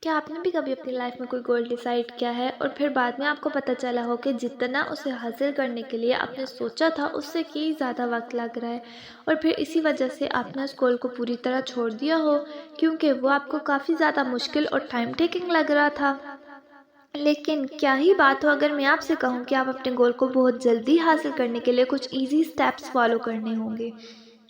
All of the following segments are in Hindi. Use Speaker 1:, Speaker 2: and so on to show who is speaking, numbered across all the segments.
Speaker 1: क्या आपने भी कभी अपनी लाइफ में कोई गोल डिसाइड किया है और फिर बाद में आपको पता चला हो कि जितना उसे हासिल करने के लिए आपने सोचा था उससे कहीं ज़्यादा वक्त लग रहा है, और फिर इसी वजह से आपने उस गोल को पूरी तरह छोड़ दिया हो क्योंकि वो आपको काफ़ी ज़्यादा मुश्किल और टाइम टेकिंग लग रहा था। लेकिन क्या ही बात हो अगर मैं आपसे कहूँ कि आप अपने गोल को बहुत जल्दी हासिल करने के लिए कुछ इजी स्टेप्स फॉलो करने होंगे।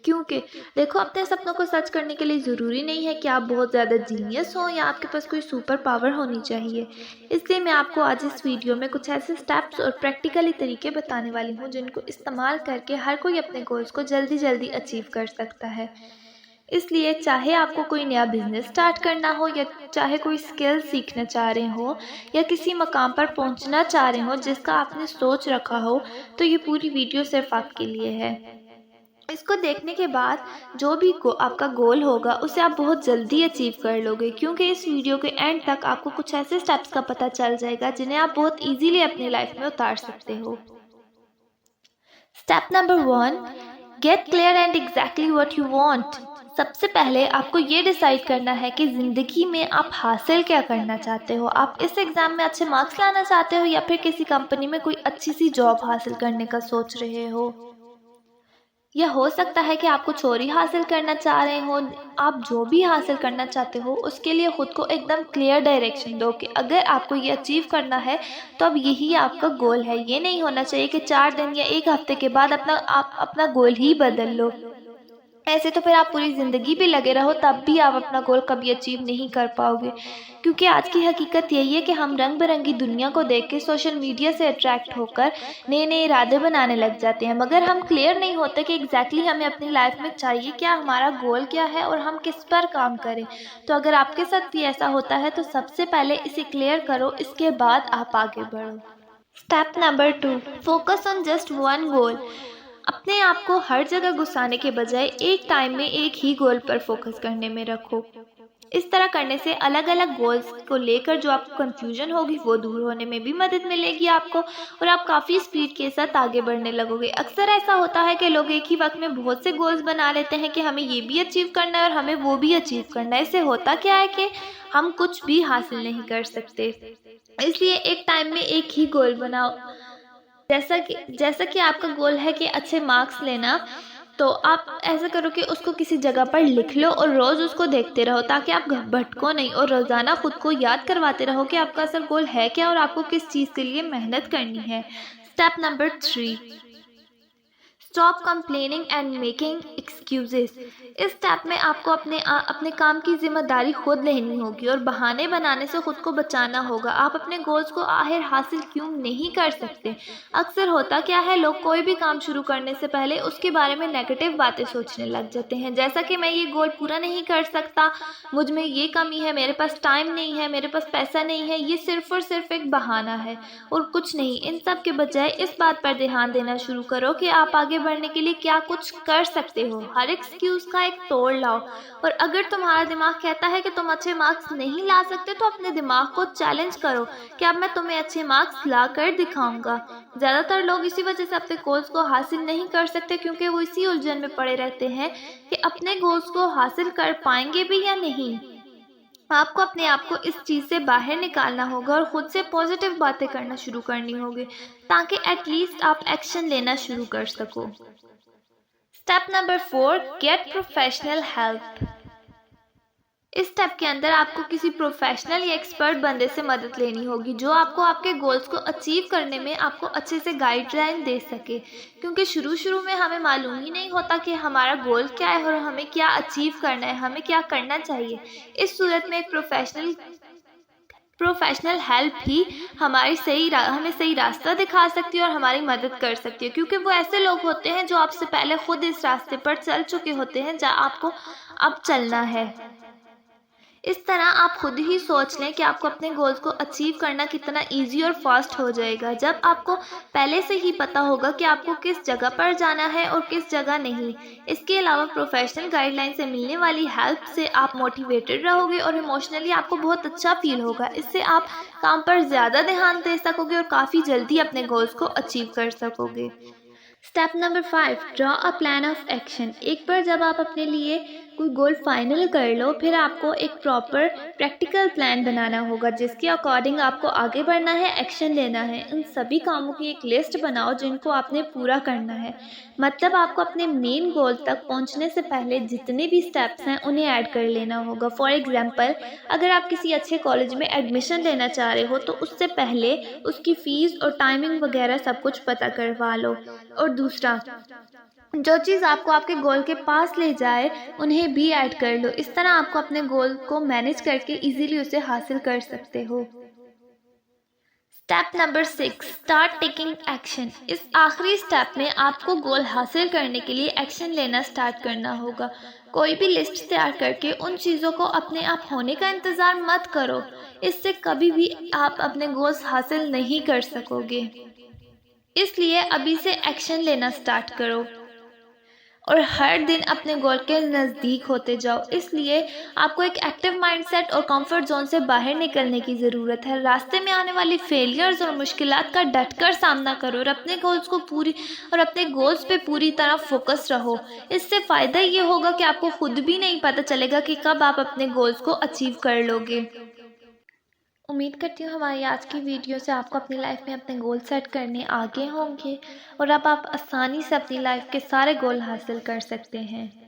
Speaker 1: क्योंकि देखो, अपने सपनों को सच करने के लिए ज़रूरी नहीं है कि आप बहुत ज़्यादा जीनियस हो या आपके पास कोई सुपर पावर होनी चाहिए। इसलिए मैं आपको आज इस वीडियो में कुछ ऐसे स्टेप्स और प्रैक्टिकली तरीके बताने वाली हूँ जिनको इस्तेमाल करके हर कोई अपने गोल्स को जल्दी जल्दी अचीव कर सकता है। इसलिए चाहे आपको कोई नया बिजनेस स्टार्ट करना हो या चाहे कोई स्किल सीखना चाह रहे हो या किसी मकाम पर पहुंचना चाह रहे हो जिसका आपने सोच रखा हो, तो ये पूरी वीडियो सिर्फ आपके लिए है। इसको देखने के बाद जो भी आपका गोल होगा उसे आप बहुत जल्दी अचीव कर लोगे, क्योंकि इस वीडियो के एंड तक आपको कुछ ऐसे स्टेप्स का पता चल जाएगा जिन्हें आप बहुत इजीली अपनी लाइफ में उतार सकते हो। Step number 1, get clear and exactly what you want. सबसे पहले आपको ये डिसाइड करना है कि ज़िंदगी में आप हासिल क्या करना चाहते हो। आप इस एग्ज़ाम में अच्छे मार्क्स लाना चाहते हो या फिर किसी कंपनी में कोई अच्छी सी जॉब हासिल करने का सोच रहे हो, यह हो सकता है कि आप कुछ और ही हासिल करना चाह रहे हो। आप जो भी हासिल करना चाहते हो उसके लिए खुद को एकदम क्लियर डायरेक्शन दो कि अगर आपको ये अचीव करना है तो अब यही आपका गोल है। ये नहीं होना चाहिए कि 4 दिन या 1 हफ्ते के बाद आप अपना गोल ही बदल लो। ऐसे तो फिर आप पूरी ज़िंदगी भी लगे रहो तब भी आप अपना गोल कभी अचीव नहीं कर पाओगे, क्योंकि आज की हकीकत यही है कि हम रंग बिरंगी दुनिया को देख के सोशल मीडिया से अट्रैक्ट होकर नए नए इरादे बनाने लग जाते हैं, मगर हम क्लियर नहीं होते कि एग्जैक्टली हमें अपनी लाइफ में चाहिए क्या, हमारा गोल क्या है और हम किस पर काम करें। तो अगर आपके साथ भी ऐसा होता है तो सबसे पहले इसे क्लियर करो, इसके बाद आप आगे बढ़ो। Step number 2, focus on just one goal. अपने आप को हर जगह घुसाने के बजाय एक टाइम में एक ही गोल पर फोकस करने में रखो। इस तरह करने से अलग अलग गोल्स को लेकर जो आपको कंफ्यूजन होगी वो दूर होने में भी मदद मिलेगी आपको, और आप काफ़ी स्पीड के साथ आगे बढ़ने लगोगे। अक्सर ऐसा होता है कि लोग एक ही वक्त में बहुत से गोल्स बना लेते हैं कि हमें ये भी अचीव करना है और हमें वो भी अचीव करना है। इससे होता क्या है कि हम कुछ भी हासिल नहीं कर सकते। इसलिए एक टाइम में एक ही गोल बनाओ। जैसा कि आपका गोल है कि अच्छे मार्क्स लेना, तो आप ऐसा करो कि उसको किसी जगह पर लिख लो और रोज़ उसको देखते रहो ताकि आप भटको नहीं, और रोज़ाना खुद को याद करवाते रहो कि आपका असल गोल है क्या और आपको किस चीज़ के लिए मेहनत करनी है। Step number 3, stop complaining and making excuses. इस स्टेप में आपको अपने काम की जिम्मेदारी खुद लेनी होगी और बहाने बनाने से खुद को बचाना होगा। आप अपने गोल्स को आखिर हासिल क्यों नहीं कर सकते। अक्सर होता क्या है, लोग कोई भी काम शुरू करने से पहले उसके बारे में नेगेटिव बातें सोचने लग जाते हैं, जैसा कि मैं ये गोल पूरा नहीं कर सकता, मुझ में ये कमी है, मेरे पास टाइम नहीं है, मेरे पास पैसा नहीं है। ये सिर्फ और सिर्फ एक बहाना है और कुछ नहीं। इन सब के बजाय इस बात पर ध्यान देना शुरू करो कि आप आगे बढ़ने के लिए क्या कुछ कर सकते हो। हर एक्सक्यूज का एक तोड़ लाओ, और अगर तुम्हारा दिमाग कहता है कि तुम अच्छे मार्क्स नहीं ला सकते तो अपने दिमाग को चैलेंज करो कि अब मैं तुम्हें अच्छे मार्क्स ला कर दिखाऊंगा। ज़्यादातर लोग इसी वजह से अपने गोल्स को हासिल नहीं कर सकते, क्योंकि वो इसी उलझन में पड़े रहते हैं कि अपने गोल्स को हासिल कर पाएंगे भी या नहीं। आपको अपने आप को इस चीज़ से बाहर निकालना होगा और खुद से पॉजिटिव बातें करना शुरू करनी होगी ताकि एटलीस्ट आप एक्शन लेना शुरू कर सको। Step number 4, get professional help. इस स्टेप के अंदर आपको किसी प्रोफेशनल या एक्सपर्ट बंदे से मदद लेनी होगी जो आपको आपके गोल्स को अचीव करने में आपको अच्छे से गाइडलाइन दे सके, क्योंकि शुरू में हमें मालूम ही नहीं होता कि हमारा गोल क्या है और हमें क्या अचीव करना है, हमें क्या करना चाहिए। इस सूरत में एक प्रोफेशनल हेल्प ही हमें सही रास्ता दिखा सकती है और हमारी मदद कर सकती है, क्योंकि वो ऐसे लोग होते हैं जो आपसे पहले खुद इस रास्ते पर चल चुके होते हैं जहाँ आपको अब चलना है। इस तरह आप खुद ही सोच लें कि आपको अपने गोल्स को अचीव करना कितना इजी और फास्ट हो जाएगा जब आपको पहले से ही पता होगा कि आपको किस जगह पर जाना है और किस जगह नहीं। इसके अलावा प्रोफेशनल गाइडलाइन से मिलने वाली हेल्प से आप मोटिवेटेड रहोगे और इमोशनली आपको बहुत अच्छा फील होगा। इससे आप काम पर ज़्यादा ध्यान दे सकोगे और काफ़ी जल्दी अपने गोल्स को अचीव कर सकोगे। Step number 5, draw a plan of action. एक बार जब आप अपने लिए कोई गोल फाइनल कर लो, फिर आपको एक प्रॉपर प्रैक्टिकल प्लान बनाना होगा जिसके अकॉर्डिंग आपको आगे बढ़ना है, एक्शन लेना है। उन सभी कामों की एक लिस्ट बनाओ जिनको आपने पूरा करना है। मतलब आपको अपने मेन गोल तक पहुंचने से पहले जितने भी स्टेप्स हैं उन्हें ऐड कर लेना होगा। फॉर एग्जांपल, अगर आप किसी अच्छे कॉलेज में एडमिशन लेना चाह रहे हो तो उससे पहले उसकी फ़ीस और टाइमिंग वगैरह सब कुछ पता करवा लो। और दूसरा, जो चीज़ आपको आपके गोल के पास ले जाए उन्हें भी ऐड कर लो। इस तरह आपको अपने गोल को मैनेज करके इजीली उसे हासिल कर सकते हो। Step number 6, start taking action. इस आखिरी स्टेप में आपको गोल हासिल करने के लिए एक्शन लेना स्टार्ट करना होगा। कोई भी लिस्ट तैयार करके उन चीज़ों को अपने आप होने का इंतज़ार मत करो, इससे कभी भी आप अपने गोल्स हासिल नहीं कर सकोगे। इसलिए अभी से एक्शन लेना स्टार्ट करो और हर दिन अपने गोल के नज़दीक होते जाओ। इसलिए आपको एक एक्टिव माइंडसेट और कंफर्ट जोन से बाहर निकलने की ज़रूरत है। रास्ते में आने वाली फेलियर्स और मुश्किलात का डटकर सामना करो और अपने गोल्स पे पूरी तरह फोकस रहो। इससे फ़ायदा ये होगा कि आपको खुद भी नहीं पता चलेगा कि कब आप अपने गोल्स को अचीव कर लोगे। उम्मीद करती हूँ हमारी आज की वीडियो से आपको अपनी लाइफ में अपने गोल सेट करने आगे होंगे और अब आप आसानी से अपनी लाइफ के सारे गोल हासिल कर सकते हैं।